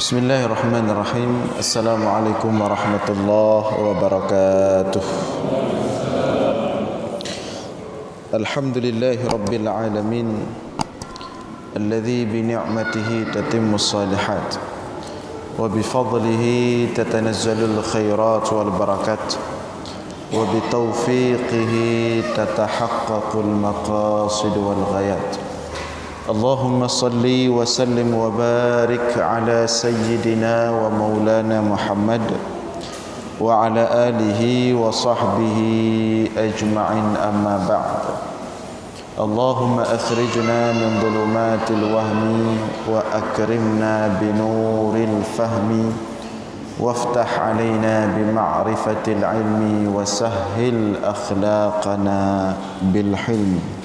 Bismillahirrahmanirrahim. Assalamualaikum warahmatullahi wabarakatuh. Alhamdulillahi rabbil alamin, alladhi bi ni'matihi tatimmus salihat wa bi fadlihi tatanazzalul khairat wal barakat wa bi tawfiqihi tatahaqqaqul maqasid wal ghayat. Allahumma salli wa sallim wa barik ala sayyidina wa maulana Muhammad wa ala alihi wa sahbihi ajma'in, amma ba'd. Allahumma akhrijna min dhulumatil wahmi wa akrimna binuril fahmi waftah alaina bima'rifatil ilmi wa sahhil akhlaqana bil hilmi.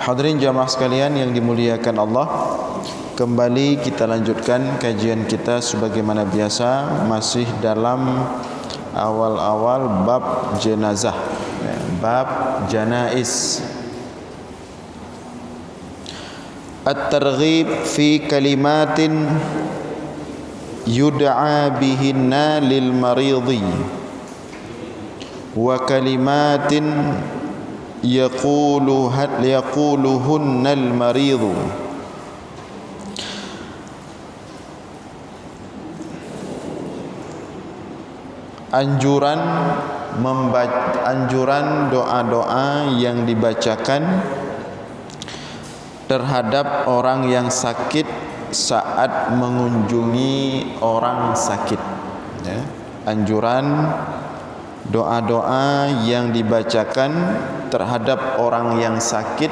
Hadirin jamaah sekalian yang dimuliakan Allah, kembali kita lanjutkan kajian kita sebagaimana biasa, masih dalam awal-awal bab jenazah, bab janaiz. At-targhib fi kalimatin yud'a bihinna lil maridhi wa kalimatin yaquluhunnal maridhu. Anjuran doa-doa yang dibacakan terhadap orang yang sakit saat mengunjungi orang sakit, ya. Anjuran doa-doa yang dibacakan terhadap orang yang sakit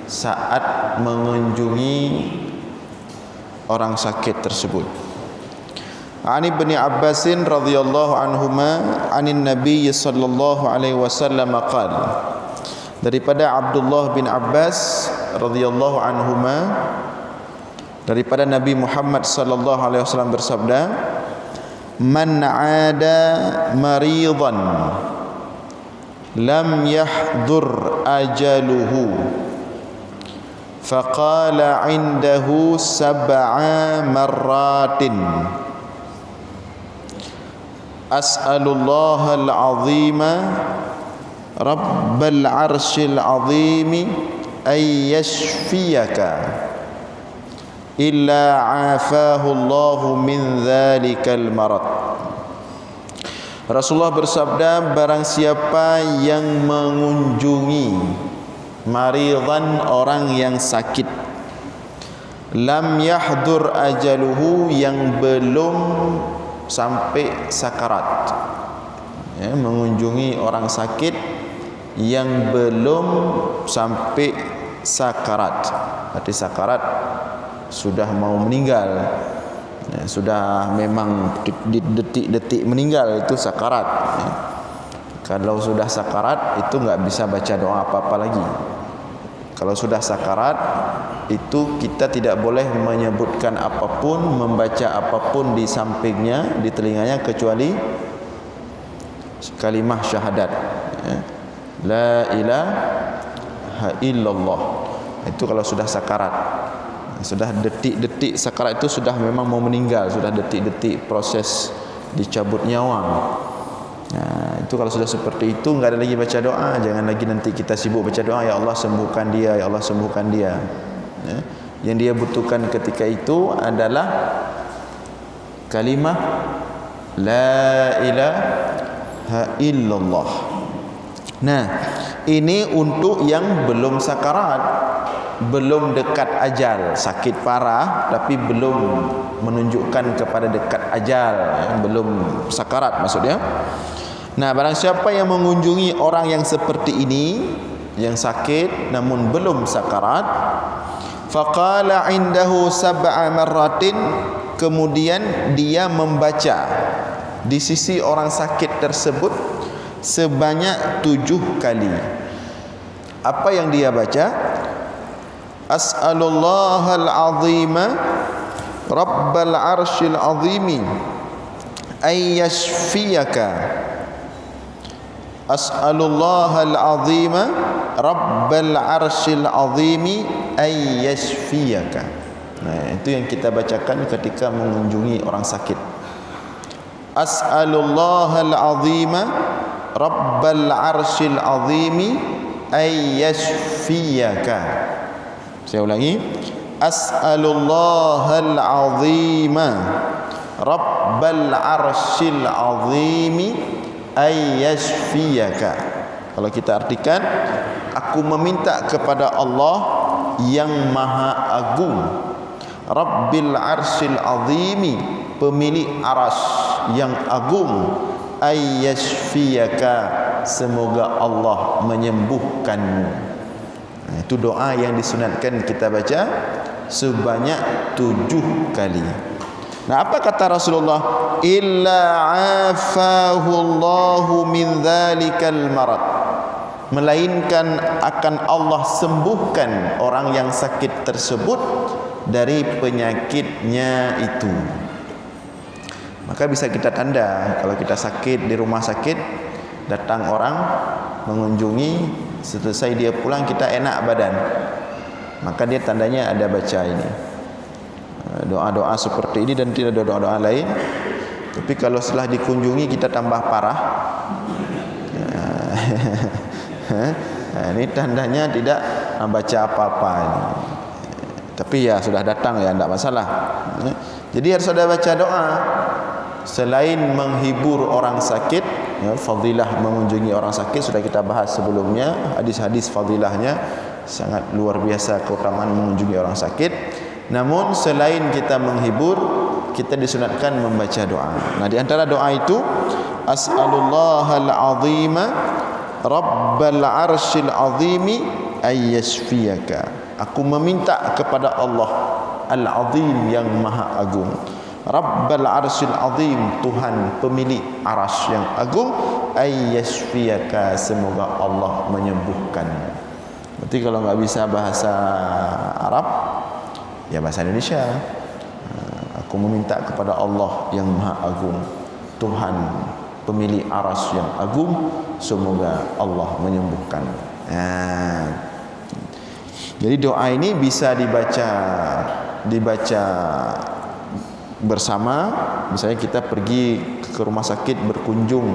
saat mengunjungi orang sakit tersebut. Ani bin Abbas radhiyallahu anhuma anin Nabi sallallahu alaihi wasallam qala, daripada Abdullah bin Abbas radhiyallahu anhuma, daripada Nabi Muhammad sallallahu alaihi wasallam bersabda, man 'ada maridan lam yahdur ajaluhu faqala 'indahu sab'a marratin as'alullahal 'azima rabbal 'arsyil 'azimi ay yashfiyaka illa 'afahu Allahu min dzalikal marad. Rasulullah bersabda, barang siapa yang mengunjungi maridan, orang yang sakit, lam yahdur ajaluhu, yang belum sampai sakarat, ya, mengunjungi orang sakit yang belum sampai sakarat, berarti sakarat sudah mau meninggal, ya, sudah memang di detik-detik meninggal, itu sakarat, ya. Kalau sudah sakarat itu enggak bisa baca doa apa-apa lagi. Kalau sudah sakarat itu kita tidak boleh menyebutkan apapun, membaca apapun di sampingnya, di telinganya, kecuali kalimah syahadat, ya. La ilaha illallah. Itu kalau sudah sakarat. Sudah detik-detik sakarat, itu sudah memang mau meninggal, sudah detik-detik proses dicabut nyawa. Nah, itu kalau sudah seperti itu enggak ada lagi baca doa. Jangan lagi nanti kita sibuk baca doa, ya Allah sembuhkan dia, ya Allah sembuhkan dia, ya. Yang dia butuhkan ketika itu adalah kalimah la ilaha illallah. Nah, ini untuk yang belum sakarat, belum dekat ajal, sakit parah tapi belum menunjukkan kepada dekat ajal, ya, belum sakarat maksudnya. Nah, barang siapa yang mengunjungi orang yang seperti ini, yang sakit namun belum sakarat, faqala 'indahu sab'a marratin, kemudian dia membaca di sisi orang sakit tersebut sebanyak 7 kali. Apa yang dia baca? As'alullahal 'azima rabbal 'arsyil 'azimi ay yashfiyaka. As'alullahal 'azima rabbal 'arsyil 'azimi ay yashfiyaka. Nah, itu yang kita bacakan ketika mengunjungi orang sakit. As'alullahal azima rabbal arsyil azimi ay yashfiyaka. Saya ulangi. As'alullahal azima rabbal arsyil azimi ay yashfiyaka. Kalau kita artikan, aku meminta kepada Allah yang maha agung, Rabbil arsyil azimi, pemilik arsy yang agung, ay yashfiyaka, semoga Allah menyembuhkanmu. Nah, itu doa yang disunatkan kita baca sebanyak 7 kali. Nah, apa kata Rasulullah? Illa afahu Allahu min dzalikal marad, melainkan akan Allah sembuhkan orang yang sakit tersebut dari penyakitnya itu. Maka bisa kita tanda kalau kita sakit di rumah sakit, datang orang mengunjungi, selesai dia pulang kita enak badan, maka dia tandanya ada baca ini doa-doa seperti ini dan tidak ada doa-doa lain. Tapi kalau setelah dikunjungi kita tambah parah, ini tandanya tidak membaca apa-apa ini. Tapi ya sudah datang ya, tidak masalah. Jadi harus ada baca doa. Selain menghibur orang sakit, ya, fadilah mengunjungi orang sakit sudah kita bahas sebelumnya. Hadis-hadis fadilahnya sangat luar biasa, keutamaan mengunjungi orang sakit. Namun selain kita menghibur, kita disunatkan membaca doa. Nah, di antara doa itu, as'alullahal azima rabbal arsyil azimi ay yashfiyaka. Aku meminta kepada Allah al-azim yang maha agung, Rabbal arsyil azim, Tuhan pemilik arsy yang agung, ay yashfiyaka, semoga Allah menyembuhkan. Berarti kalau enggak bisa bahasa Arab, ya bahasa Indonesia. Aku meminta kepada Allah yang maha agung, Tuhan pemilik arsy yang agung, semoga Allah menyembuhkan. Jadi doa ini bisa dibaca bersama. Misalnya kita pergi ke rumah sakit berkunjung,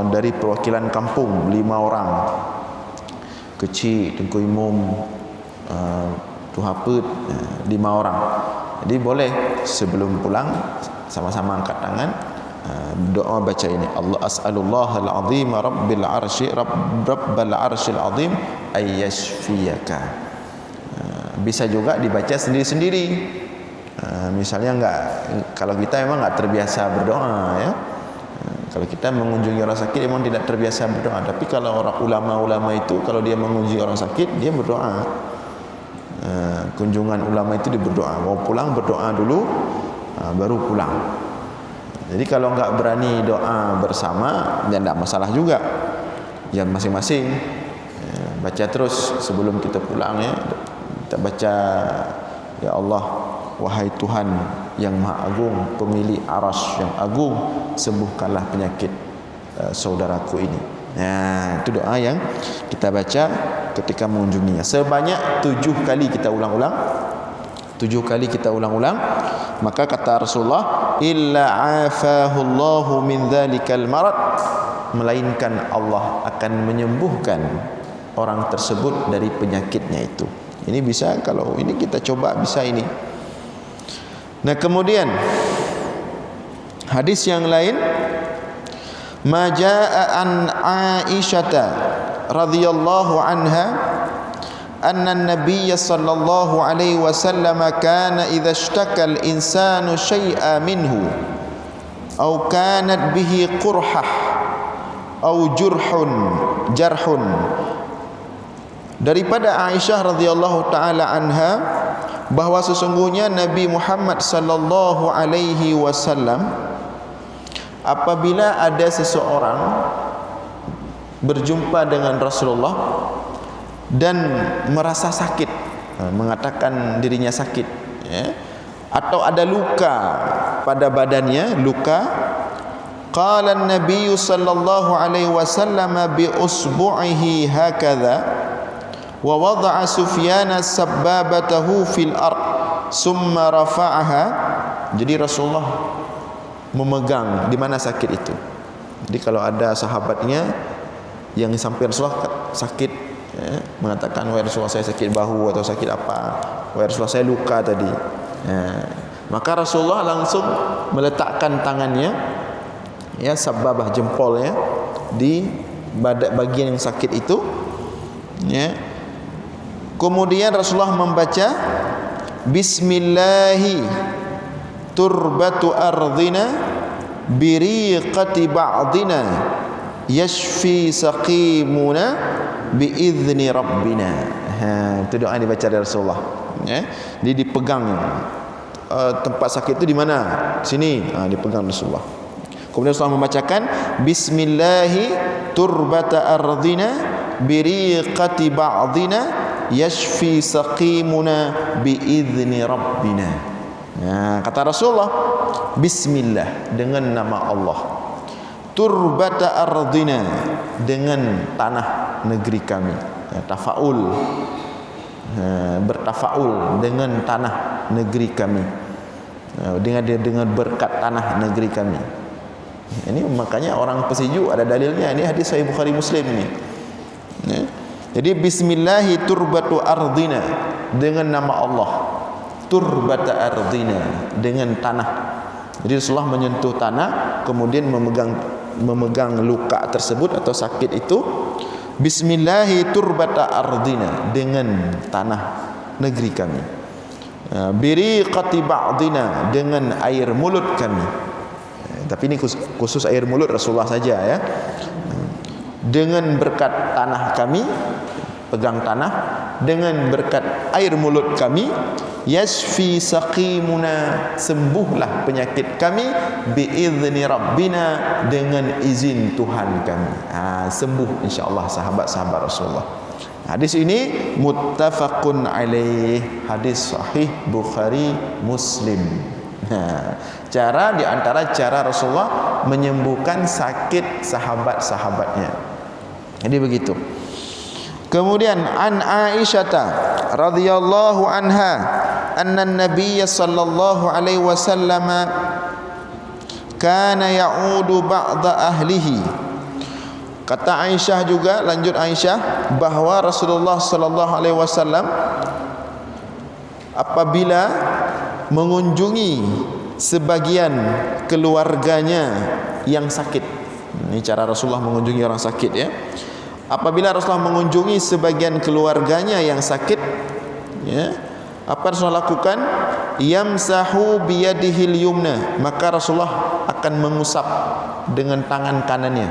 dari perwakilan kampung 5 orang, kecil, Tengku Imum, Tuhaput, 5 orang. Jadi boleh sebelum pulang sama-sama angkat tangan, doa baca ini, Allah as'alullahal azim rabbil arsyil azim ay yashfiyaka. Bisa juga dibaca sendiri-sendiri. Misalnya kalau kita memang enggak terbiasa berdoa, ya. Kalau kita mengunjungi orang sakit memang tidak terbiasa berdoa. Tapi kalau orang ulama-ulama itu, kalau dia mengunjungi orang sakit, dia berdoa. Kunjungan ulama itu dia berdoa. Mau pulang berdoa dulu, baru pulang. Jadi kalau enggak berani doa bersama, ya enggak masalah juga. Ya masing-masing baca terus sebelum kita pulang, ya. Kita baca, ya Allah, wahai Tuhan yang maha agung, pemilik arsy yang agung, sembuhkanlah penyakit saudaraku ini. Nah, itu doa yang kita baca ketika mengunjunginya. Sebanyak 7 kali kita ulang-ulang. 7 kali kita ulang-ulang. Maka kata Rasulullah, illa afahu Allahu min dzalikal marad, melainkan Allah akan menyembuhkan orang tersebut dari penyakitnya itu. Ini bisa, kalau ini kita coba bisa ini. Nah, kemudian hadis yang lain, ma jaa an Aisyata radhiyallahu anha anna an-nabiy sallallahu alaihi wasallam kana idza ishtaka al-insanu shay'an minhu aw kanat bihi qurhah aw jarhun. Daripada Aisyah radhiyallahu taala anha bahwa sesungguhnya Nabi Muhammad sallallahu alaihi wasallam apabila ada seseorang berjumpa dengan Rasulullah dan merasa sakit, mengatakan dirinya sakit, ya, atau ada luka pada badannya, luka, qala an-nabiy sallallahu alaihi wasallam bi usbu'ihi hakadha wa wada'a Sufyan sabbabatahu fil ard summa rafa'aha. Jadi Rasulullah memegang di mana sakit itu. Jadi kalau ada sahabatnya yang sampai Rasulullah sakit, mengatakan, wahai Rasulullah saya sakit bahu atau sakit apa, wahai Rasulullah saya luka tadi, maka Rasulullah langsung meletakkan tangannya, ya, sababah jempolnya di bagian yang sakit itu, ya. Kemudian Rasulullah membaca, Bismillahi turbatu ardina biriqati ba'dina yashfi saqimuna biizni rabbina. Itu doa yang dibaca dari Rasulullah, ya. Jadi dipegang tempat sakit itu di mana? Sini, dipegang Rasulullah. Kemudian Rasulullah membacakan, Bismillahi turbata ardina biriqati ba'dina yashfi saqimuna biizni rabbina. Kata Rasulullah, Bismillah, dengan nama Allah, turbata ardina, dengan tanah negeri kami, tafaul, bertafaul dengan tanah negeri kami, dengan berkat tanah negeri kami. Ini makanya orang pesiju ada dalilnya. Ini hadis Sahih Bukhari Muslim ini, ya. Jadi Bismillahi turbatu ardina, dengan nama Allah, turbata ardina, dengan tanah. Jadi Rasulullah menyentuh tanah, kemudian memegang luka tersebut atau sakit itu. Bismillahi turbata ardina, dengan tanah negeri kami. Biriqati ba'dina, dengan air mulut kami. Tapi ini khusus air mulut Rasulullah saja, ya. Dengan berkat tanah kami, pegang tanah, dengan berkat air mulut kami, yashfi saqimuna, sembuhlah penyakit kami, biizni rabbina, dengan izin Tuhan kami. Sembuh insyaallah sahabat-sahabat Rasulullah. Hadis ini muttafaqun alaih, hadis sahih Bukhari Muslim. Cara di antara cara Rasulullah menyembuhkan sakit sahabat-sahabatnya. Jadi begitu. Kemudian an Aisyah radhiyallahu anha anna an-nabiy sallallahu alaihi wasallam kana ya'udu ba'da ahlihi. Kata Aisyah juga, lanjut Aisyah, bahwa Rasulullah sallallahu alaihi wasallam apabila mengunjungi sebagian keluarganya yang sakit. Ini cara Rasulullah mengunjungi orang sakit, ya. Apabila Rasulullah mengunjungi sebagian keluarganya yang sakit, ya, apa Rasulullah lakukan? Yamsahu biyadihil yumna, maka Rasulullah akan mengusap dengan tangan kanannya,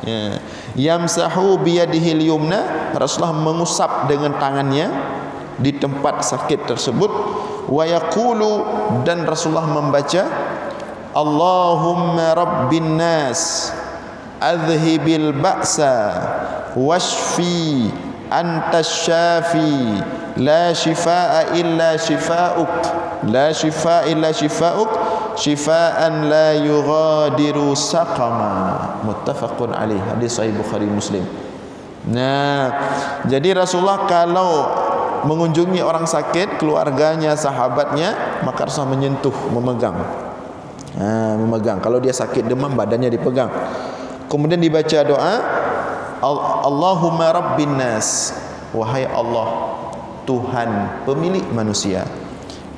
ya. Yamsahu biyadihil yumna, Rasulullah mengusap dengan tangannya di tempat sakit tersebut. Wa yaqulu, dan Rasulullah membaca, Allahumma rabbin nas adhibil ba'sa washfi antas syafi la shifaa illa shifauk, la shifaa illa shifauk, shifaan la yughadiru saqama. Muttafaqun alaih, hadis sahih Bukhari Muslim. Nah, jadi Rasulullah kalau mengunjungi orang sakit, keluarganya, sahabatnya, maka Rasulullah menyentuh, memegang. Memegang. Kalau dia sakit demam, badannya dipegang. Kemudian dibaca doa, Allahumma rabbin nas, wahai Allah, Tuhan pemilik manusia,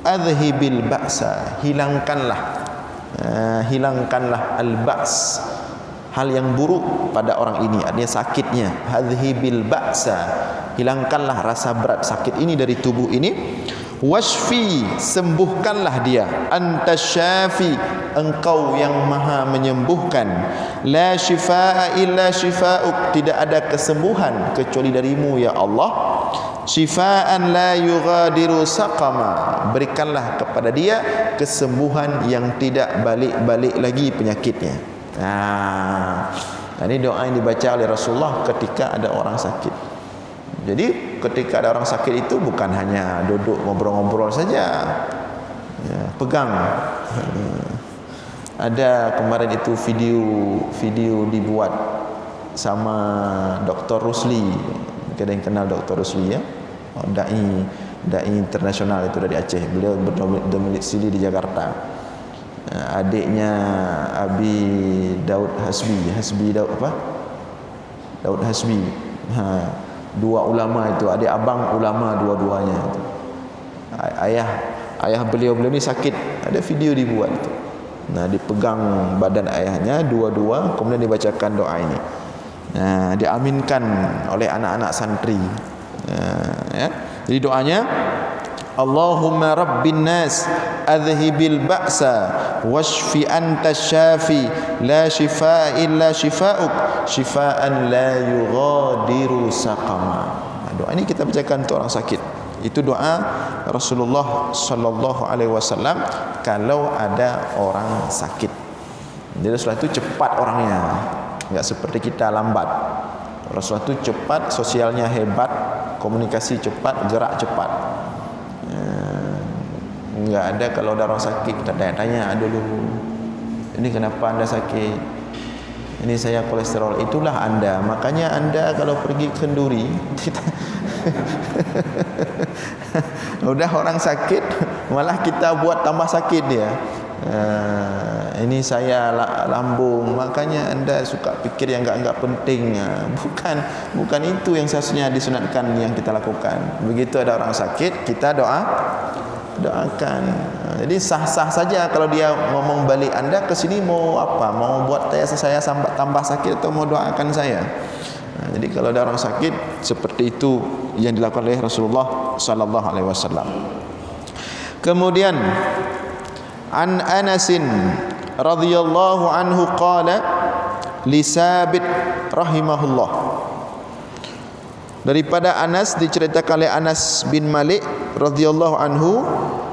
adhibil ba'sa, hilangkanlah al-ba's, hal yang buruk pada orang ini, artinya sakitnya. Adhibil ba'sa, hilangkanlah rasa berat sakit ini dari tubuh ini. Washfi, sembuhkanlah dia. Antas syafi, engkau yang maha menyembuhkan. La shifaa illa shifauk, tidak ada kesembuhan kecuali darimu ya Allah. Shifaan la yughadiru saqama, berikanlah kepada dia kesembuhan yang tidak balik-balik lagi penyakitnya. Ini doa yang dibaca oleh Rasulullah ketika ada orang sakit. Jadi ketika ada orang sakit itu bukan hanya duduk ngobrol-ngobrol saja, ya, pegang. Ada kemarin itu video dibuat sama Dr. Rusli. Kita yang kenal Dr. Rusli, ya, dai dai internasional itu dari Aceh. Beliau berdomisili di Jakarta. Adiknya Abi Daud Hasbi Daud apa? Daud Hasbi. Dua ulama itu, adik abang ulama dua-duanya itu. Ayah beliau ni sakit, ada video dibuat itu. Nah, dipegang badan ayahnya dua-dua, kemudian dibacakan doa ini. Nah, diaminkan oleh anak-anak santri. Ya. Jadi doanya, Allahumma rabbin nas adhibil ba'sa washfi anta syafi la shifaa illa shifaa'uk shifaa'an la yughadiru saqama. Nah, doa ini kita bacakan untuk orang sakit. Itu doa Rasulullah sallallahu alaihi wasallam kalau ada orang sakit. Jadi Rasulullah itu cepat orangnya, enggak seperti kita lambat. Rasulullah itu cepat, sosialnya hebat, komunikasi cepat, gerak cepat. Enggak ada kalau ada orang sakit kita tanya-tanya dulu, ini kenapa anda sakit, ini saya kolesterol. Itulah anda, makanya anda kalau pergi kenduri kita udah orang sakit malah kita buat tambah sakit dia. Ini saya lambung, makanya anda suka pikir yang enggak penting. Bukan itu yang seharusnya disunatkan yang kita lakukan. Begitu ada orang sakit, kita doakan. Jadi sah-sah saja kalau dia ngomong balik, anda ke sini mau apa? Mau buat saya tambah sakit atau mau doakan saya? Jadi kalau ada orang sakit, seperti itu yang dilakukan oleh Rasulullah sallallahu alaihi wasallam. Kemudian an Anasin radhiyallahu anhu qala li Sabit rahimahullah. Daripada Anas diceritakan oleh Anas bin Malik radhiyallahu anhu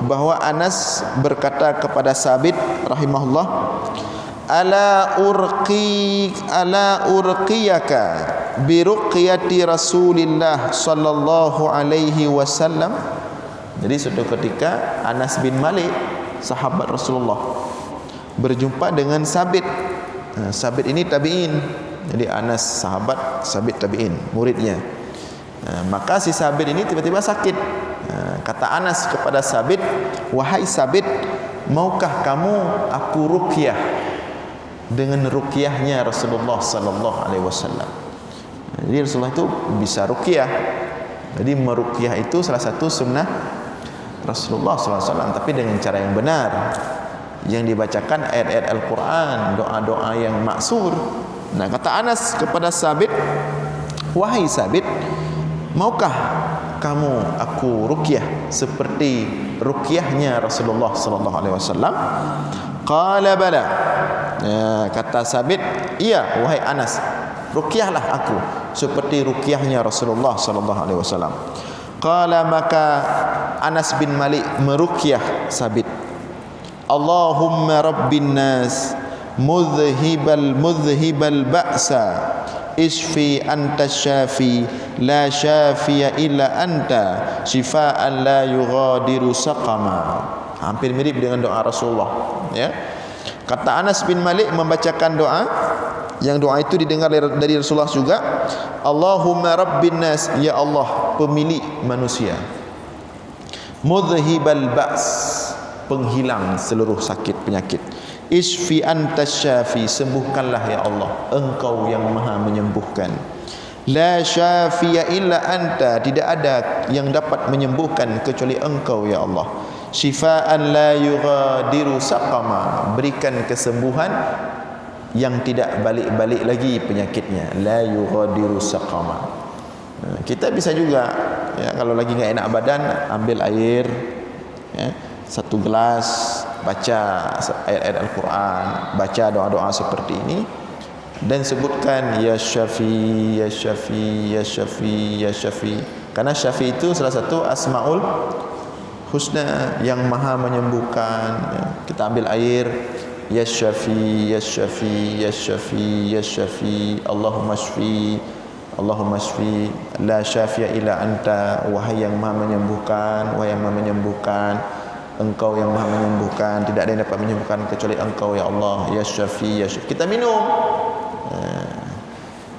bahwa Anas berkata kepada Sabit rahimahullah, ala urqiyaka bi ruqyati Rasulillah sallallahu alaihi wasallam. Jadi suatu ketika Anas bin Malik, sahabat Rasulullah, berjumpa dengan Sabit. Sabit ini tabi'in. Jadi Anas sahabat, Sabit tabi'in, muridnya. Maka si Sabit ini tiba-tiba sakit. Kata Anas kepada Sabit, wahai Sabit, maukah kamu aku ruqyah dengan ruqyahnya Rasulullah sallallahu alaihi wasallam? Jadi Rasulullah itu bisa ruqyah. Jadi meruqyah itu salah satu sunnah Rasulullah sallallahu alaihi wasallam, tapi dengan cara yang benar, yang dibacakan ayat-ayat Al-Quran, doa-doa yang maksur. Nah, kata Anas kepada Sabit, wahai Sabit, maukah kamu aku ruqyah seperti ruqyahnya Rasulullah sallallahu alaihi wasallam? Qala bala. Kata Sabit, iya wahai Anas, ruqyahlah aku seperti ruqyahnya Rasulullah sallallahu alaihi wasallam. Qala, maka Anas bin Malik meruqyah Sabit, Allahumma rabbin nas mudhhibal ba'sa isfi anta syafi la syafiya illa anta shifaan la yughadiru saqama. Hampir mirip dengan doa Rasulullah, ya. Kata Anas bin Malik membacakan doa, yang doa itu didengar dari Rasulullah juga. Allahumma rabbin nas, ya Allah pemilik manusia, mudhhibal ba's, penghilang seluruh sakit penyakit, isfi anta syafi, sembuhkanlah ya Allah, engkau yang maha menyembuhkan, la syafiya illa anta, tidak ada yang dapat menyembuhkan kecuali engkau ya Allah, shifaan la yughadiru saqama, berikan kesembuhan yang tidak balik-balik lagi penyakitnya, la yughadiru saqama. Kita bisa juga, ya, kalau lagi enggak enak badan, ambil air, ya, 1 gelas, baca ayat-ayat Al-Quran, baca doa-doa seperti ini, dan sebutkan ya Syafi, ya Syafi, ya Syafi, ya Syafi. Karena Syafi itu salah satu Asmaul Husna, yang maha menyembuhkan, ya. Kita ambil air, ya Syafi, ya Syafi, ya Syafi, ya Syafi, Allahumma shfi, Allahumma shfi, la syafi'a illa anta, wahai yang maha menyembuhkan, wahai yang maha menyembuhkan, engkau yang maha menyembuhkan, tidak ada yang dapat menyembuhkan kecuali engkau ya Allah, ya Syafi, ya Syafi. Kita minum,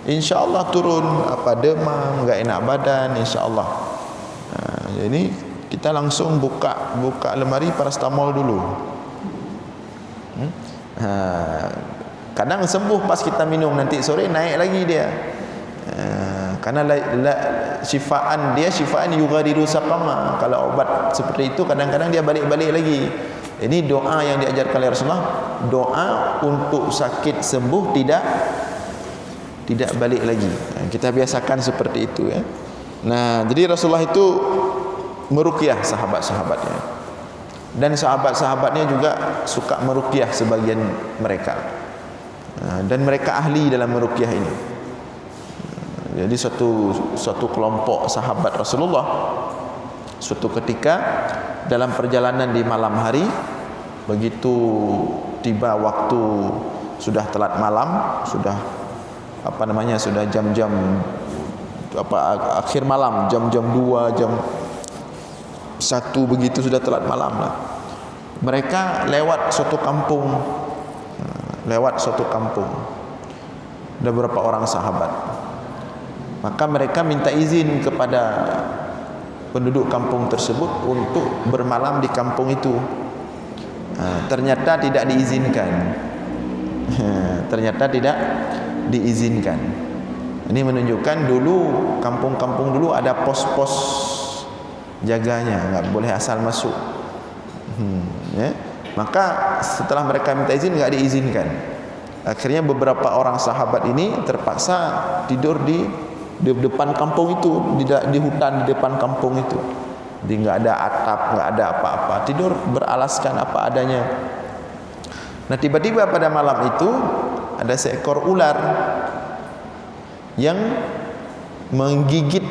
InsyaAllah turun apa demam, enggak enak badan, InsyaAllah. Jadi kita langsung buka lemari paracetamol dulu. Kadang sembuh pas kita minum, nanti sore naik lagi dia. Karena syifaan yughadiru saqama. Kalau obat seperti itu kadang-kadang dia balik-balik lagi. Ini doa yang diajarkan oleh Rasulullah, doa untuk sakit sembuh tidak balik lagi. Kita biasakan seperti itu ya. Nah, jadi Rasulullah itu meruqyah sahabat-sahabatnya. Dan sahabat-sahabatnya juga suka meruqyah sebagian mereka. Dan mereka ahli dalam meruqyah ini. Jadi suatu kelompok sahabat Rasulullah suatu ketika dalam perjalanan di malam hari, begitu tiba waktu sudah telat malam, sudah sudah jam-jam akhir malam, jam-jam 2, jam 1 begitu, sudah telat malam lah. Mereka lewat suatu kampung. Ada beberapa orang sahabat. Maka mereka minta izin kepada penduduk kampung tersebut untuk bermalam di kampung itu. Ternyata tidak diizinkan. Ini menunjukkan dulu kampung-kampung dulu ada pos-pos jaganya, nggak boleh asal masuk. Ya. Maka setelah mereka minta izin nggak diizinkan. Akhirnya beberapa orang sahabat ini terpaksa tidur di depan kampung itu, di hutan di depan kampung itu. Jadi nggak ada atap, nggak ada apa-apa, tidur beralaskan apa adanya. Nah, tiba-tiba pada malam itu ada seekor ular yang menggigit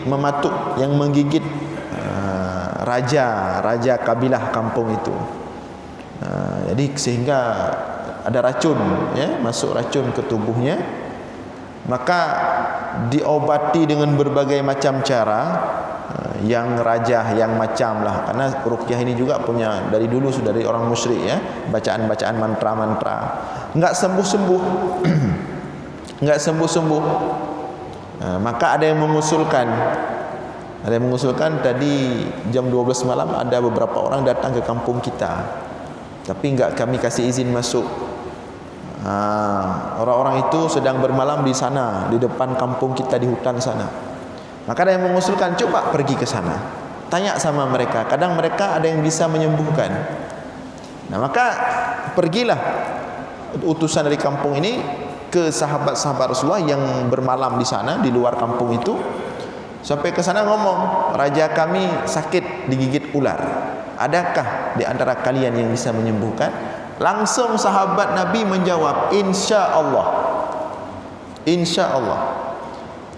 raja kabilah kampung itu. Jadi sehingga ada racun ya, masuk racun ke tubuhnya. Maka diobati dengan berbagai macam cara, yang rajah, yang macam lah. Karena ruqyah ini juga punya dari dulu sudah dari orang musyrik ya, bacaan-bacaan mantra-mantra. Enggak sembuh-sembuh. Enggak sembuh-sembuh. Maka ada yang mengusulkan tadi jam 12 malam ada beberapa orang datang ke kampung kita, tapi enggak kami kasih izin masuk. Orang-orang itu sedang bermalam di sana, di depan kampung kita di hutan sana. Maka ada yang mengusulkan, coba pergi ke sana, tanya sama mereka, kadang mereka ada yang bisa menyembuhkan. Nah, maka pergilah utusan dari kampung ini ke sahabat-sahabat Rasulullah yang bermalam di sana, di luar kampung itu. Sampai ke sana ngomong, raja kami sakit digigit ular. Adakah di antara kalian yang bisa menyembuhkan? Langsung sahabat Nabi menjawab, insya Allah.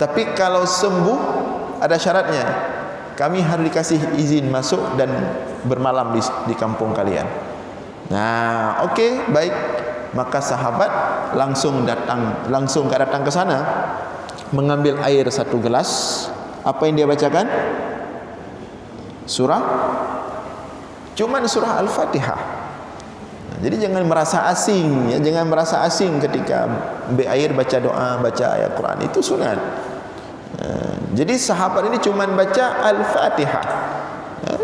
Tapi kalau sembuh ada syaratnya, kami harus dikasih izin masuk dan bermalam di kampung kalian. Nah, oke, baik. Maka sahabat langsung datang ke sana, mengambil air 1 gelas. Apa yang dia bacakan? Cuman surah Al-Fatihah. Jadi jangan merasa asing ya, jangan merasa asing ketika ambil air baca doa, baca ayat Quran, itu sunat. Jadi sahabat ini cuma baca Al-Fatihah.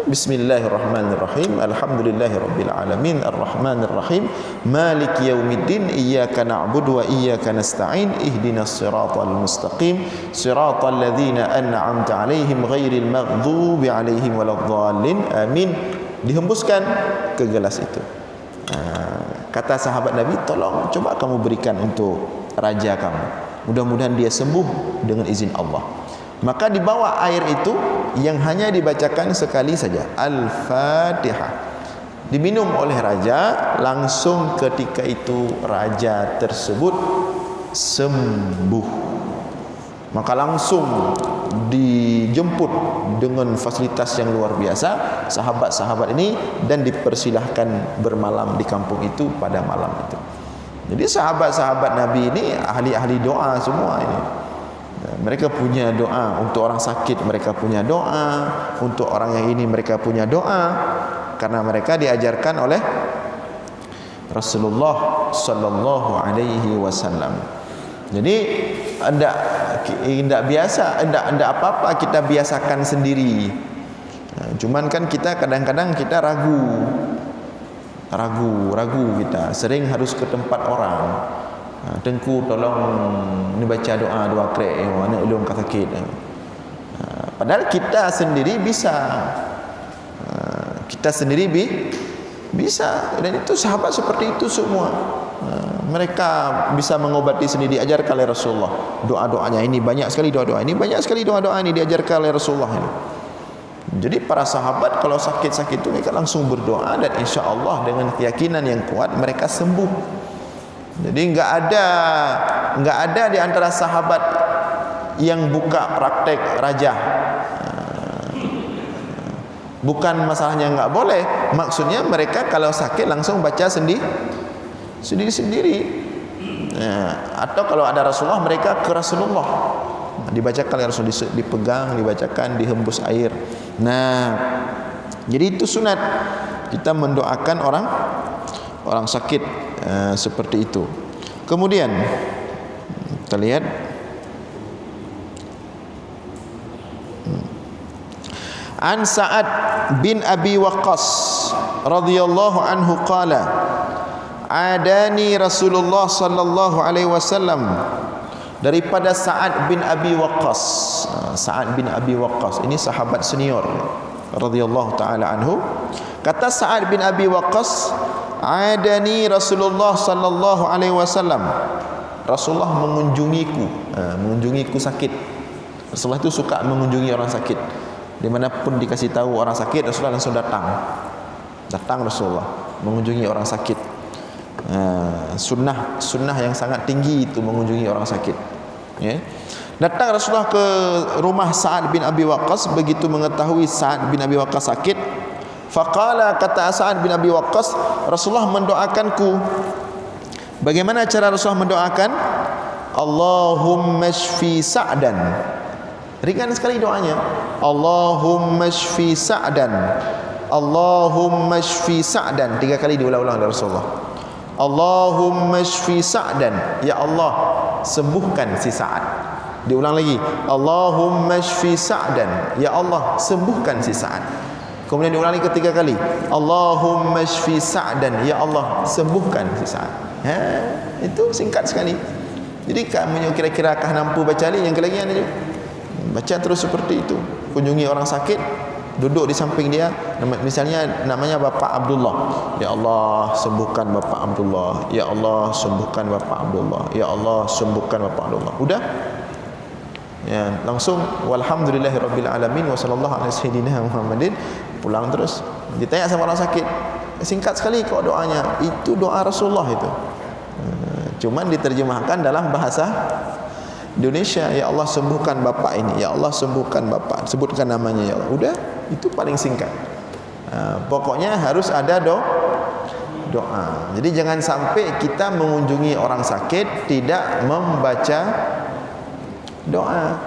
Bismillahirrahmanirrahim. Alhamdulillahirabbil alamin arrahmanir rahim maliki yaumiddin iyyaka na'budu wa iyyaka nasta'in ihdinas siratal mustaqim siratal ladzina an'amta 'alaihim ghairil maghdubi 'alaihim waladdallin. Amin. Dihembuskan ke gelas itu. Kata sahabat Nabi, tolong coba kamu berikan untuk raja kamu, mudah-mudahan dia sembuh dengan izin Allah. Maka dibawa air itu yang hanya dibacakan sekali saja, Al-Fatihah, diminum oleh raja. Langsung ketika itu raja tersebut sembuh. Maka langsung dijemput dengan fasilitas yang luar biasa sahabat-sahabat ini, dan dipersilahkan bermalam di kampung itu pada malam itu. Jadi sahabat-sahabat Nabi ini ahli-ahli doa semua ini. Mereka punya doa untuk orang sakit, mereka punya doa untuk orang yang ini, mereka punya doa karena mereka diajarkan oleh Rasulullah sallallahu alaihi wasallam. Jadi tidak apa-apa kita biasakan sendiri. Cuman kan kita kadang-kadang kita ragu kita, sering harus ke tempat orang. Tengku tolong ni baca doa krek mana ulung ka sakit. Padahal kita sendiri bisa. Kita sendiri bisa, dan itu sahabat seperti itu semua. Mereka bisa mengobati sendiri, diajarkan oleh Rasulullah. Doa-doanya ini banyak sekali, doa-doa ini banyak sekali, doa-doa ini diajarkan oleh Rasulullah ini. Jadi para sahabat kalau sakit-sakit itu mereka langsung berdoa, dan insya Allah dengan keyakinan yang kuat mereka sembuh. Jadi enggak ada di antara sahabat yang buka praktek rajah. Bukan masalahnya enggak boleh, maksudnya mereka kalau sakit langsung baca sendiri-sendiri. Atau kalau ada Rasulullah mereka ke Rasulullah, dibacakan oleh Rasul, dipegang, dibacakan, dihembus air. Jadi itu sunat kita mendoakan orang sakit seperti itu. Kemudian kita lihat An Sa'ad bin Abi Waqqas radhiyallahu anhu qala adani Rasulullah sallallahu alaihi wasallam, daripada Sa'ad bin Abi Waqqas. Sa'ad bin Abi Waqqas ini sahabat senior radhiyallahu taala anhu. Kata Sa'ad bin Abi Waqqas, adani Rasulullah sallallahu alaihi wasallam, Rasulullah mengunjungiku sakit. Rasulullah itu suka mengunjungi orang sakit. Dimanapun dikasih tahu orang sakit, Rasulullah langsung datang Rasulullah mengunjungi orang sakit. Sunnah yang sangat tinggi itu mengunjungi orang sakit. Datang Rasulullah ke rumah Sa'ad bin Abi Waqqas, begitu mengetahui Sa'ad bin Abi Waqqas sakit, faqala, kata Sa'ad bin Abi Waqqas, Rasulullah mendoakanku. Bagaimana cara Rasulullah mendoakan? Allahumma shfi Sa'dan. Ringan sekali doanya. Allahumma shfi Sa'dan. Allahumma shfi Sa'dan. 3 kali diulang-ulang dari Rasulullah. Allahumma shfi Sa'dan. Ya Allah, sembuhkan si Sa'ad. Diulang lagi. Allahumma shfi Sa'dan. Ya Allah, sembuhkan si Sa'ad. Kemudian diulang lagi ketiga kali. Allahumma shfi Sa'dan. Ya Allah, sembuhkan si Sa'ad. Itu singkat sekali. Jadi kamu kira-kira kah mampu baca ni yang kelagian itu? Baca terus seperti itu. Kunjungi orang sakit, duduk di samping dia, misalnya namanya Bapak Abdullah. Ya Allah, sembuhkan Bapak Abdullah. Ya Allah, sembuhkan Bapak Abdullah. Ya Allah, sembuhkan Bapak Abdullah. Udah? Ya, langsung walhamdulillahirabbil alamin wa sallallahu alaihi sayyidina Muhammadin, pulang terus. Ditanya sama orang sakit, singkat sekali kok doanya. Itu doa Rasulullah itu. Cuman diterjemahkan dalam bahasa Indonesia. Ya Allah, sembuhkan bapak ini. Ya Allah, sembuhkan bapak. Sebutkan namanya, ya Allah. Udah, itu paling singkat. Pokoknya harus ada doa. Jadi jangan sampai kita mengunjungi orang sakit tidak membaca doa.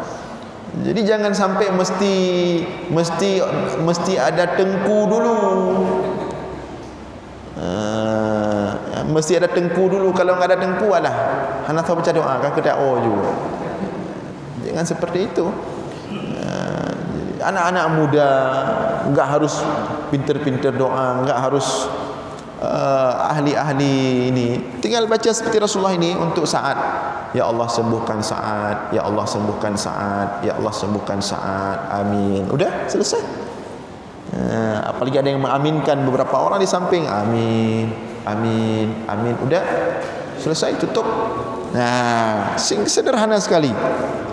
Jadi jangan sampai mesti ada tengku dulu. Mesti ada tengku dulu. Kalau enggak ada tengku, alah hana tahu baca doa kan kita juga. Jangan seperti itu. Anak-anak muda enggak harus pintar-pintar doa, enggak harus ahli-ahli ini. Tinggal baca seperti Rasulullah ini untuk Sa'ad. Ya Allah, sembuhkan Sa'ad. Ya Allah, sembuhkan Sa'ad. Ya Allah, sembuhkan Sa'ad. Amin. Udah selesai. Apalagi ada yang mengaminkan beberapa orang di samping. Amin. Amin. Amin. Udah selesai, tutup. Sederhana sekali.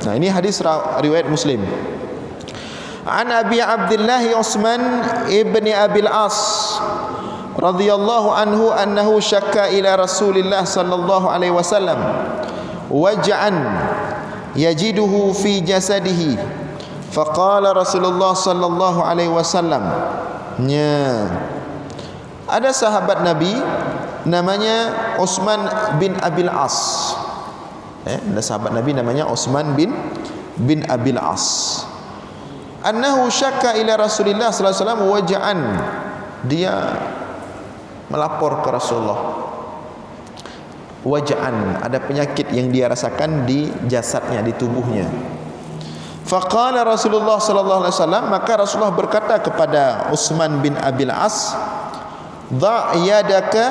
Ini hadis riwayat Muslim. An Abi Abdullah Utsman ibni Abil As radhiyallahu anhu annahu syakka ila Rasulillah sallallahu alaihi wasallam waj'an yajiduhu fi jasadihi, faqala Rasulullah sallallahu alaihi wasallam, ada sahabat Nabi namanya Utsman bin Abil As. Ada sahabat Nabi namanya Utsman bin Abil As. Annahu syakka ila Rasulillah sallallahu alaihi wasallam waj'an, dia melapor ke Rasulullah. Waj'an, ada penyakit yang dia rasakan di jasadnya, di tubuhnya. Faqala Rasulullah sallallahu alaihi wasallam, maka Rasulullah berkata kepada Utsman bin Abil As, "Dha' yadaka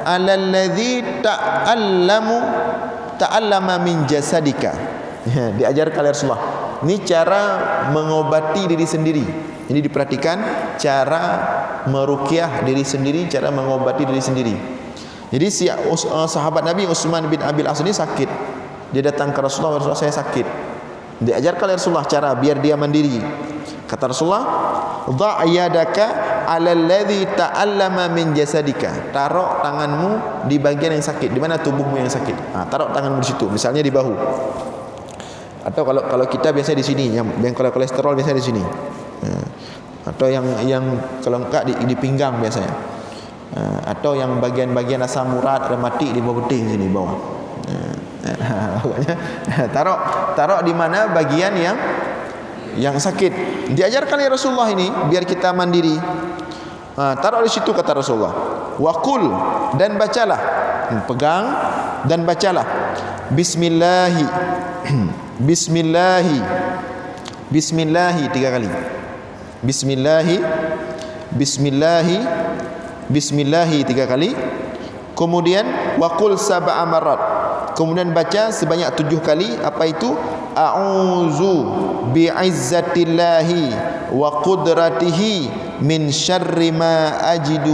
'ala alladhi ta'allama min jasadika." Diajarkan oleh Rasulullah. Ini cara mengobati diri sendiri. Ini diperhatikan cara meruqyah diri sendiri, cara mengobati diri sendiri. Jadi si sahabat Nabi Utsman bin Abil As ini sakit. Dia datang ke Rasulullah, "Rasulullah, saya sakit." Diajarkan oleh Rasulullah cara biar dia mandiri. Kata Rasulullah, "Dha' yadaka 'ala alladhi ta'allama min jasadika." Taruh tanganmu di bagian yang sakit, di mana tubuhmu yang sakit. Taruh tanganmu di situ, misalnya di bahu. Atau kalau kita biasanya di sini, yang kalau kolesterol biasanya di sini. Atau yang kalau enggak di pinggang biasanya. Atau yang bagian-bagian asam urat, rematik di bawah putih sini bawah. Taruh di mana bagian yang sakit. Diajarkan oleh Rasulullah ini biar kita mandiri. Taruh di situ kata Rasulullah. Waqul, dan bacalah. Pegang dan bacalah. Bismillahi. Bismillahi. Bismillahi 3 kali. Bismillahi. Bismillahi. Bismillahi 3 kali. Kemudian waqul sab'a marrat. Kemudian baca sebanyak 7 kali. Apa itu? A'udzu bi'izzatillahi wa qudratihi min syarri ma ajidu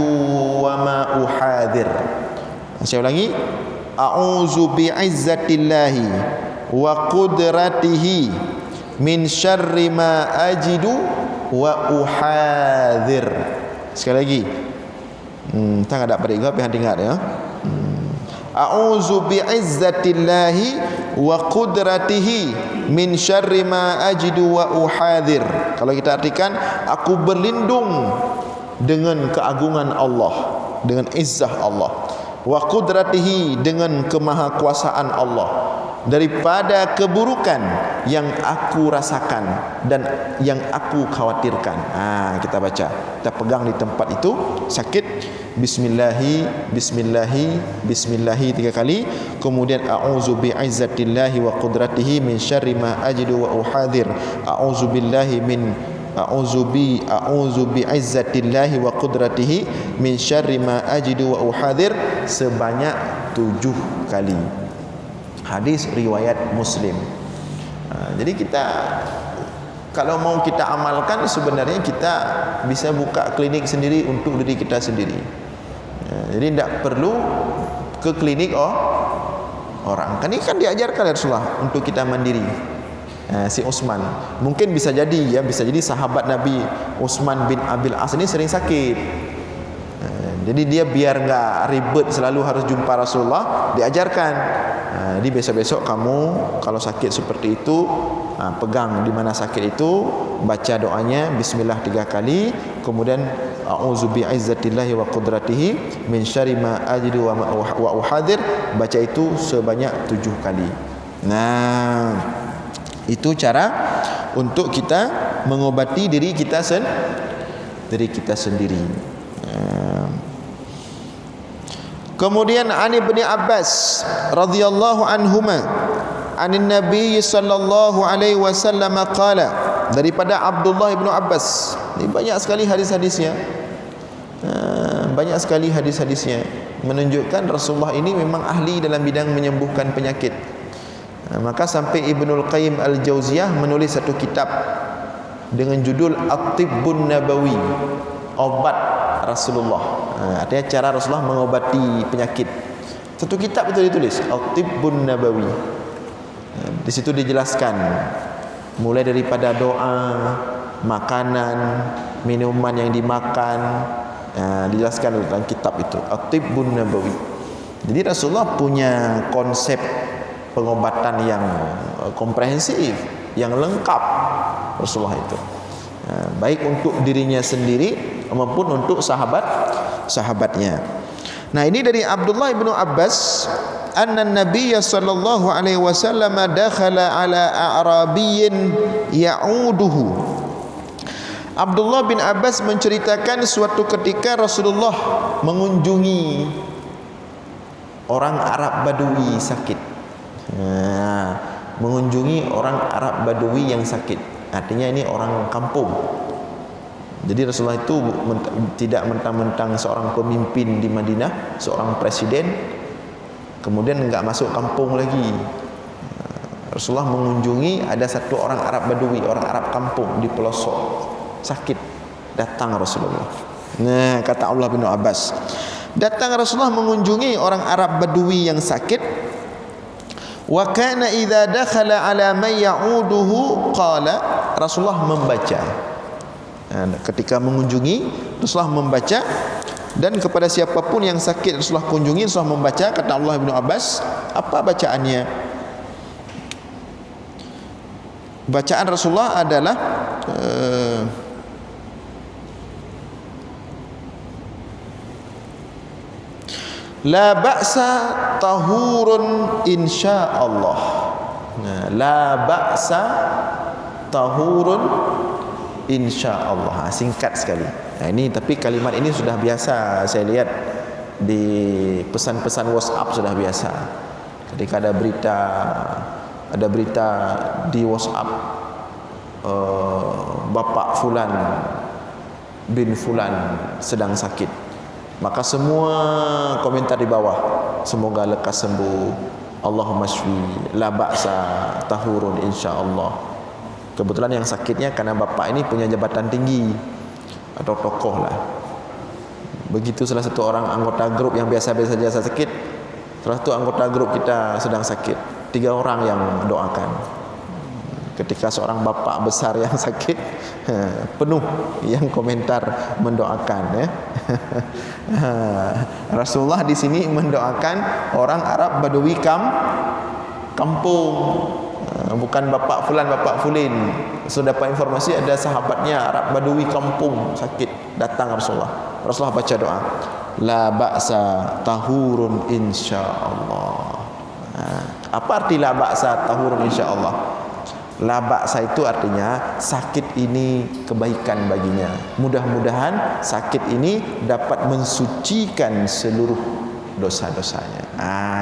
wa ma uhadir. Saya ulangi. A'udzu bi'izzatillahi wa qudratihi min syarri ma ajidu wa uhadir. Sekali lagi. Tak ada pada ingat, tapi ingat ya. A'udzu bi'izzatillahi wa qudratihi min syarri ma ajidu wa uhadir. Kalau kita artikan, aku berlindung dengan keagungan Allah, dengan izzah Allah, wa qudratihi, dengan kemahakuasaan Allah, daripada keburukan yang aku rasakan dan yang aku khawatirkan. Kita baca, kita pegang di tempat itu sakit. Bismillahi, Bismillahi, Bismillahi 3 kali. Kemudian a'udzu bi'izzatillahi wa qudratihi min syarri ma ajidu wa uhadir. A'udzu billahi min a'udzu bi'izzatillahi wa qudratihi min syarri ma ajidu wa uhadir sebanyak 7 kali. Hadis riwayat Muslim. Jadi kita kalau mau kita amalkan, sebenarnya kita bisa buka klinik sendiri untuk diri kita sendiri. Jadi tidak perlu ke klinik orang. Ini kan diajarkan Rasulullah untuk kita mandiri. Si Utsman mungkin bisa jadi sahabat Nabi Utsman bin Abil As ini sering sakit. Jadi dia biar enggak ribet selalu harus jumpa Rasulullah, diajarkan. Jadi besok-besok kamu kalau sakit seperti itu, pegang di mana sakit itu, baca doanya bismillah 3 kali, kemudian a'udzu bi'izzatillahi wa qudratihi min syarri ma ajidu wa uhadir, baca itu sebanyak 7 kali. Nah, itu cara untuk kita mengobati diri kita sendiri. Kemudian an Ibnu Abbas radhiyallahu anhuma anin Nabi sallallahu alaihi wasallam qala, daripada Abdullah Ibnu Abbas. Ini banyak sekali hadis-hadisnya. Banyak sekali hadis-hadisnya menunjukkan Rasulullah ini memang ahli dalam bidang menyembuhkan penyakit. Maka sampai Ibnul Qayyim Al-Jauziyah menulis satu kitab dengan judul At-Tibbun Nabawi, obat Rasulullah. Artinya cara Rasulullah mengobati penyakit. Satu kitab itu ditulis At-Tibbun Nabawi. Di situ dijelaskan mulai daripada doa, makanan, minuman yang dimakan, dijelaskan dalam kitab itu At-Tibbun Nabawi. Jadi Rasulullah punya konsep pengobatan yang komprehensif, yang lengkap Rasulullah itu. Baik untuk dirinya sendiri maupun untuk sahabatnya. Nah, ini dari Abdullah bin Abbas, anna Nabiy sallallahu alaihi wasallam dakhala ala a'rabiyyin ya'uduhu. Abdullah bin Abbas menceritakan suatu ketika Rasulullah mengunjungi orang Arab Badui sakit. mengunjungi orang Arab Badui yang sakit. Artinya ini orang kampung. Jadi Rasulullah itu tidak mentang-mentang seorang pemimpin di Madinah, seorang presiden, kemudian enggak masuk kampung lagi. Rasulullah mengunjungi ada satu orang Arab Badui, orang Arab kampung di pelosok, sakit. Datang Rasulullah. Nah, kata Abdullah bin Abbas, datang Rasulullah mengunjungi orang Arab Badui yang sakit. Wa kana idza dakhala ala man ya'uduhu qala, Rasulullah membaca. Ketika mengunjungi, Rasulullah membaca, dan kepada siapapun yang sakit Rasulullah kunjungi, Rasulullah membaca. Kata Abdullah bin Abbas, apa bacaannya? Bacaan Rasulullah adalah la ba'sa tahurun insyaallah. La ba'sa tahurun insyaallah. Singkat sekali. Nah, ini tapi kalimat ini sudah biasa saya lihat di pesan-pesan WhatsApp, sudah biasa. Ketika ada berita di WhatsApp, Bapak Fulan bin Fulan sedang sakit, maka semua komentar di bawah, semoga lekas sembuh, Allahumma shfi, la ba'sa tahurun insyaallah. Kebetulan yang sakitnya karena bapak ini punya jabatan tinggi atau tokoh lah. Begitu salah satu orang anggota grup yang biasa-biasa saja sakit, salah satu anggota grup kita sedang sakit, 3 orang yang doakan. Ketika seorang bapak besar yang sakit, penuh yang komentar mendoakan, ya. Rasulullah di sini mendoakan orang Arab Badui kampung, bukan bapak fulan, bapak fulin. Sudah dapat informasi ada sahabatnya Arab Badui kampung sakit, datang Rasulullah. Rasulullah baca doa, la ba'sa tahurun insyaallah. Apa arti la ba'sa tahurun insyaallah? La ba'sa itu artinya sakit ini kebaikan baginya. Mudah-mudahan sakit ini dapat mensucikan seluruh dosa-dosanya.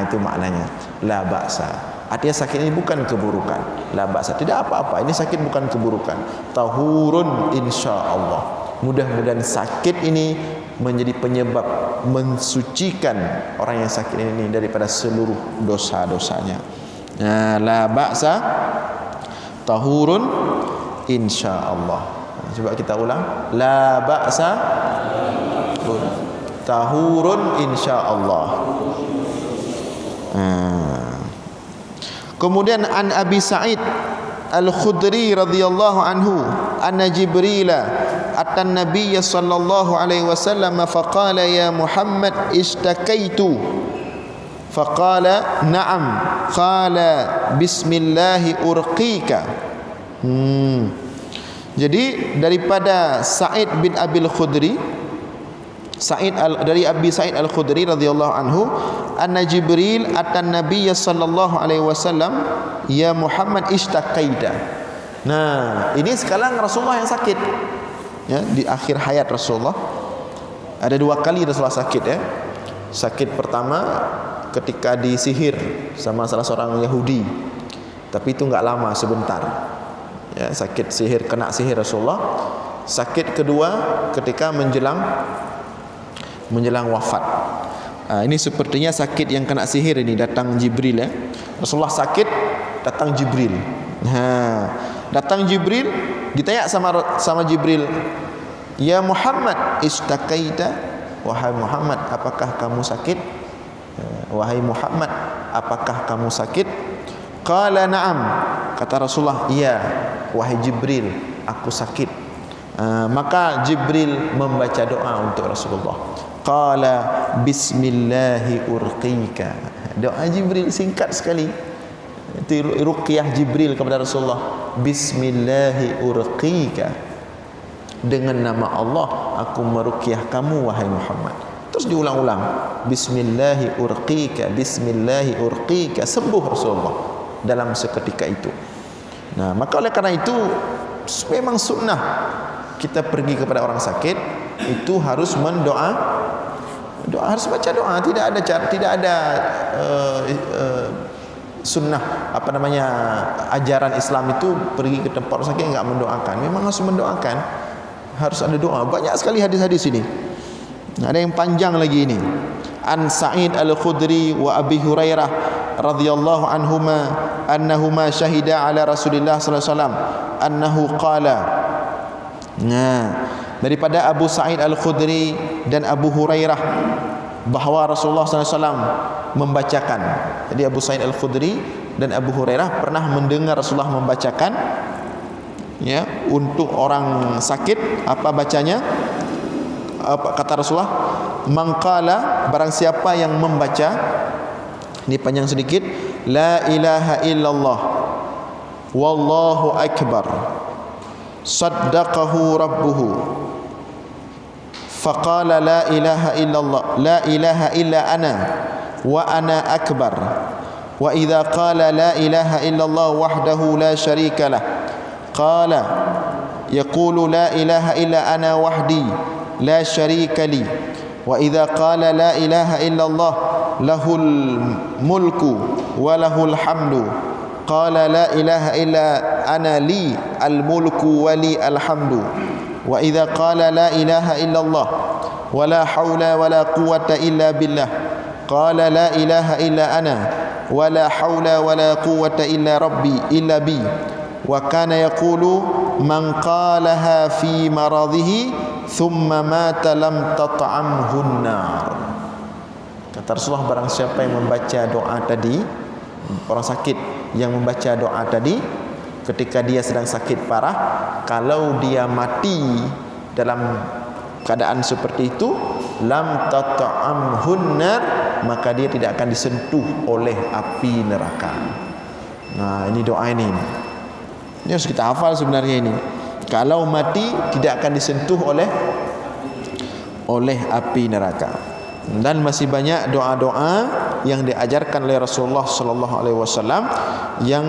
Itu maknanya la ba'sa. Artinya sakit ini bukan keburukan. La ba'sa, tidak apa-apa, ini sakit bukan keburukan. Tahurun insyaallah. Mudah-mudahan sakit ini menjadi penyebab mensucikan orang yang sakit ini daripada seluruh dosa-dosanya. La ba'sa tahurun insyaallah. Coba kita ulang. La ba'sa tahurun insyaallah. Kemudian an Abi Sa'id Al-Khudri radhiyallahu anhu anna Jibril atan Nabiy sallallahu alaihi wasallam faqala ya Muhammad istakaitu faqala na'am qala bismillahi urqika. Jadi daripada Sa'id bin Abil Khudri, dari Abi Sa'id Al-Khudri radhiyallahu anhu, anna Jibril atan Nabiy sallallahu alaihi wasallam ya Muhammad istaqaida. Nah, ini sekarang Rasulullah yang sakit. Ya, di akhir hayat Rasulullah ada 2 kali Rasulullah sakit, ya. Sakit pertama ketika disihir sama salah seorang Yahudi, tapi itu enggak lama, sebentar. Ya, sakit sihir, kena sihir Rasulullah. Sakit kedua ketika menjelang wafat. Ini sepertinya sakit yang kena sihir ini, datang Jibril, ya. Rasulullah sakit, datang Jibril. Datang Jibril, ditanya sama Jibril, ya Muhammad istaqaita, wahai Muhammad apakah kamu sakit? Wahai Muhammad apakah kamu sakit? Qala na'am, kata Rasulullah, iya wahai Jibril aku sakit. Maka Jibril membaca doa untuk Rasulullah. Qala bismillahi urqika. Doa Jibril singkat sekali. Itu ruqyah Jibril kepada Rasulullah. Bismillahi urqika. Dengan nama Allah aku meruqyah kamu wahai Muhammad. Terus diulang-ulang. Bismillahi urqika, bismillahi urqika. Sembuh Rasulullah dalam seketika itu. Nah, maka oleh karena itu memang sunnah kita pergi kepada orang sakit itu harus harus baca doa. Tidak ada sunnah ajaran Islam itu pergi ke tempat orang sakit enggak mendoakan. Memang harus mendoakan. Harus ada doa. Banyak sekali hadis-hadis ini. Ada yang panjang lagi ini. An Sa'id Al-Khudri wa Abi Hurairah radhiyallahu anhuma annahuma syahida ala Rasulillah sallallahu alaihi wasallam annahu qala. Daripada Abu Sa'id Al-Khudri dan Abu Hurairah bahawa Rasulullah sallallahu alaihi wasallam membacakan. Jadi Abu Sa'id Al-Khudri dan Abu Hurairah pernah mendengar Rasulullah membacakan, ya, untuk orang sakit. Apa bacanya? Apa kata Rasulullah? Mangqala, barang siapa yang membaca, ini panjang sedikit, la ilaha illallah wallahu akbar saddaqahu rabbuhu faqala la ilaha illallah la ilaha illa ana wa ana akbar wa idza qala la ilaha illallah wahdahu la syarika lah qala yaqulu la ilaha illa ana wahdi la syarika li wa idza qala la ilaha illallah lahul mulku wa lahul hamdu qala la ilaha illa ana li al mulku wa li al hamdu wa idza qala la ilaha illallah wa la haula wa la quwwata illa billah qala la ilaha illa ana wa la haula wa la quwwata illa bi wa kana yaqulu man qalaha fi maradhihi thumma mata lam tat'amhun nar. Kata Rasulullah, barang siapa yang membaca doa tadi, orang sakit yang membaca doa tadi ketika dia sedang sakit parah, kalau dia mati dalam keadaan seperti itu, lam tat'amhun nar, maka dia tidak akan disentuh oleh api neraka. Nah, ini doa ini. Ini harus kita hafal sebenarnya ini. Kalau mati tidak akan disentuh oleh api neraka. Dan masih banyak doa-doa yang diajarkan oleh Rasulullah sallallahu alaihi wasallam yang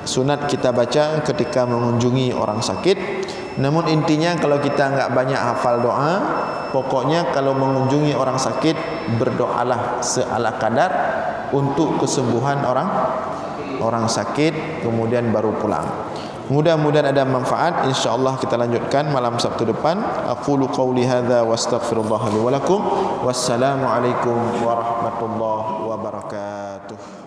sunat kita baca ketika mengunjungi orang sakit. Namun intinya kalau kita enggak banyak hafal doa, pokoknya kalau mengunjungi orang sakit berdoalah seala kadar untuk kesembuhan orang sakit, kemudian baru pulang. Mudah-mudahan ada manfaat. InsyaAllah kita lanjutkan malam Sabtu depan. Aqulu qawli hadza wa astaghfirullah li wa lakum. Wassalamualaikum warahmatullahi wabarakatuh.